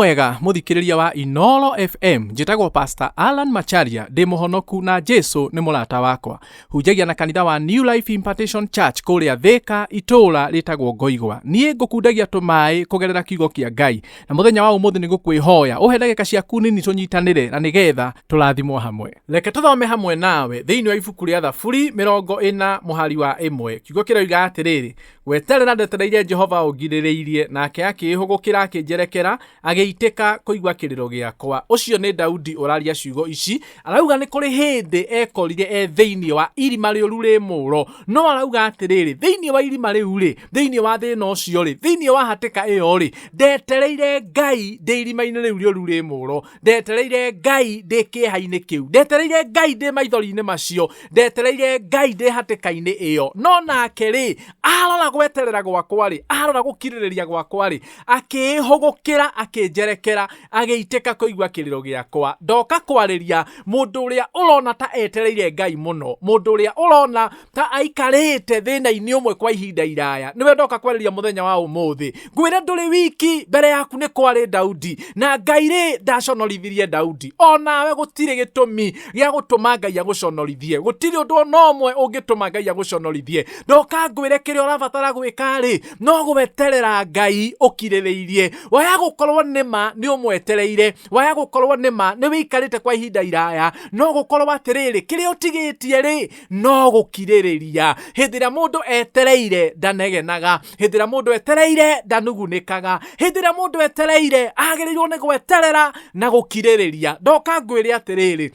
mwega muthikiriria wa Inoro FM njitagwo Pastor Alan Macharia ndi muhonoku na Jesu ni murata wakwa hunjagia na kanitha wa New Life Impartation Church kuria Thika itura litagwo Ngoigwa nie ngukundagia tumai kugerera kiugo kia Ngai na muthenya wa umuthi ni ngukwihoya uhe ndagika ciaku nini tunyitanire na nigetha turathimwo hamwe reke tuthome hamwe nawe thiini wa ibuku ria Thaburi 40 muhari wa 1 kiugo kiroiga atiriri weterera ndetereire Jehova ungiririirie nake akihugukira akinjerekera ageiteka kuigwa kiriro giakwa ucio ni Daudi uraria ciugo ici arauga ni kuri hindi ekorire thiini wa irima riuru ri muro no arauga atiriri thiini wa irima riu ri thiini wa thina ucio ri thiini wa hatika iyo ri ndetereire Ngai ndi irima-ini riu riuru ri muro ndetereire Ngai ndi kiha-ini kiu ndetereire Ngai ndi maithori-ini macio ndetereire Ngai ndi hatika-ini iyo no nake ri arora gweterera gwakwa ri arora gukiririria gwakwa ri akihugukira akinjerekera ageiteka kuigwa kiriro giakwa ndoka kwariria mundu uria urona ta etereire Ngai muno mundu uria urona ta aikarite thina-ini umwe kwa ihinda iraya niwe ndoka kwariria muthenya wa umuthi ngwire nduri wiki mbere yaku ni kwari Daudi na Ngai ri ndaconorithirie Daudi onawe gutire gitumi gia gutuma Ngai aguconorithie gutire undu no mwe ungituma Ngai aguconorithie ndoka ngwire kiria urabatara gwika ri no gweterera Ngai ukiririirie waya gukorwo nima ni umwetereire waya gukorwo nima ni wikarite kwa ihinda iraya no gukorwo atiriri kiria utigitie ri no gukiririria hindira mundu etereire ndanegenaga hindira mundu etereire ndanugunikaga hindira mundu etereire agirirwo ni gweterera na gukiririria ndoka ngwire atiriri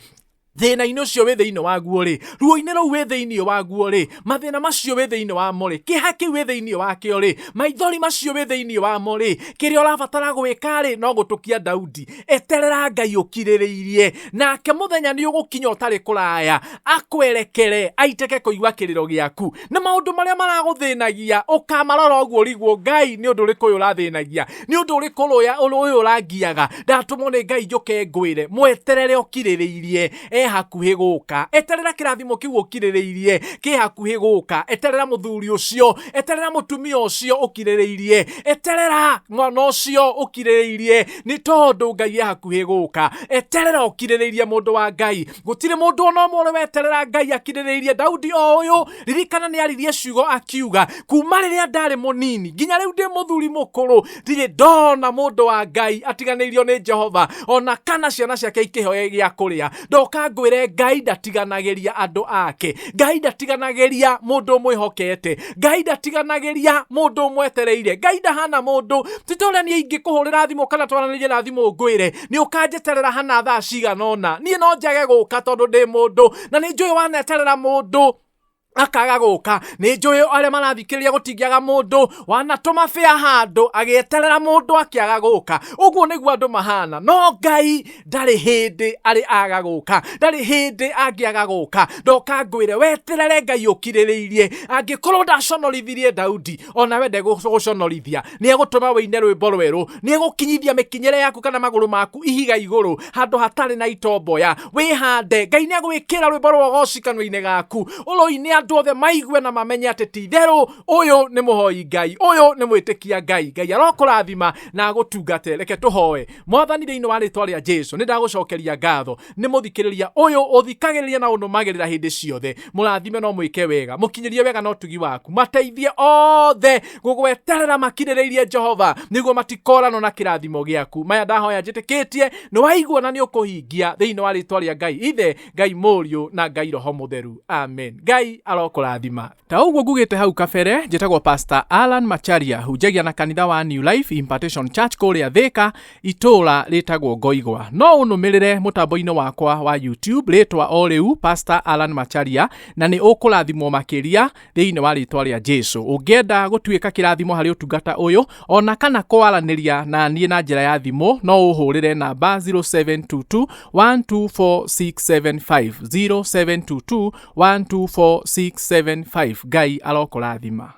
thina-ini ucio wi thiini waguo ri ruo-ini ruu wi thiini waguo ri mathina macio wi thiini wamo ri kiha kiu wi thiini wakio ri maithori macio wi thiini wamo ri kiria urabatara gwika ri no gutukia Daudi eterera Ngai ukiririirie nake muthenya ni ugukinya utari kuraya akwerekere aiteke kuigwa kiriro giaku na maundu maria maraguthinagia ukamarora uguo rigwo Ngai ni undu uriku uyu urathinagia ni undu uriku uyu urangiaga ndatumwo ni Ngai njuke ngwire mweterere ukiririirie hakuhi guka eterera kirathimo kiu ukiririirie ki hakuhi guka eterera muthuri ucio eterera mutumia ucio ukiririirie eterera mwana ucio ukiririirie ni tondu Ngai hakuhi guka eterera ukiririirie mundu wa Ngai gutire mundu ono mwe weterera Ngai akiririirie Daudi oyo ririkana ni aririe ciugo akiuga kuma riria ndari munini nginya riu ndi muthuri mukuru ndire ndona mundu wa Ngai atiganeirio ni Jehova ona kana ciana ciake ikihoya gia kuria ndoka ngwire Ngai ndatiganagiria andu ake Ngai ndatiganagiria mundu mwihokete Ngai ndatiganagiria mundu mwetereire Ngai ndahana mundu titore ni ingikuhurira thimo kana twaranire na thimo ngwire ni ukanjeterera hana thaa ciganona nie no njage guka tondu ndi mundu na ni njui waneterera mundu akaga guka ni njui aria marathikiriria gutingiaga mundu wanatuma fea handu agieterera mundu akiaga guka uguo niguo andu mahana no Ngai ndari hindi ari aga guka ndari hindi angiaga guka ndoka ngwire weterere Ngai ukiririirie angikorwo ndaconorithirie Daudi ona wende guconorithia ni egutuma wine rwimbo rweru ni egukinyithia mikinyere yaku kana maguru maku ihiga iguru handu hatari na itomboya wihande Ngai ni agwikira rwimbo rwa goci kanua-ini gaku uroine andu othe maigue na mamenye ati ti-theru uyu ni muhoi Ngai uyu ni mwitikia Ngai Ngai arokurathima na agutungate reke tuhoe mwathani thiini wa ritwa ria Jesu ni ndagucokeria ngatho ni muthikiriria uyu uthikagiriria na unumagirira hindi ciothe murathime no mwike wega mukinyirie wega no tugi waku mateithie othe gugweterera makiririirie Jehova niguo matikorano na kirathimo giaku maya ndahoya njitikitie ni waigua na ni ukuhingia thiini wa ritwa ria Ngai ithe Ngai Muriu na Ngai Roho Mutheru amen Ngai arokurathima ta uguo ngugite hau kabere njitagwo Pastor Alan Macharia hunjagia na kanitha wa New Life Impartation Church kuria Thika itura litagwo Ngoigwa no unumirire mutambo-ini wakwa wa YouTube ritwa o riu Pastor Alan Macharia na ni ukurathimwo makiria thiini wa ritwa ria Jesu ungienda gutuika kirathimo hari utungata uyu ona kana kwaraniria na nie na njira ya thimo no uhurire namba 0722 124675 0722 124675 Ngai arokurathima.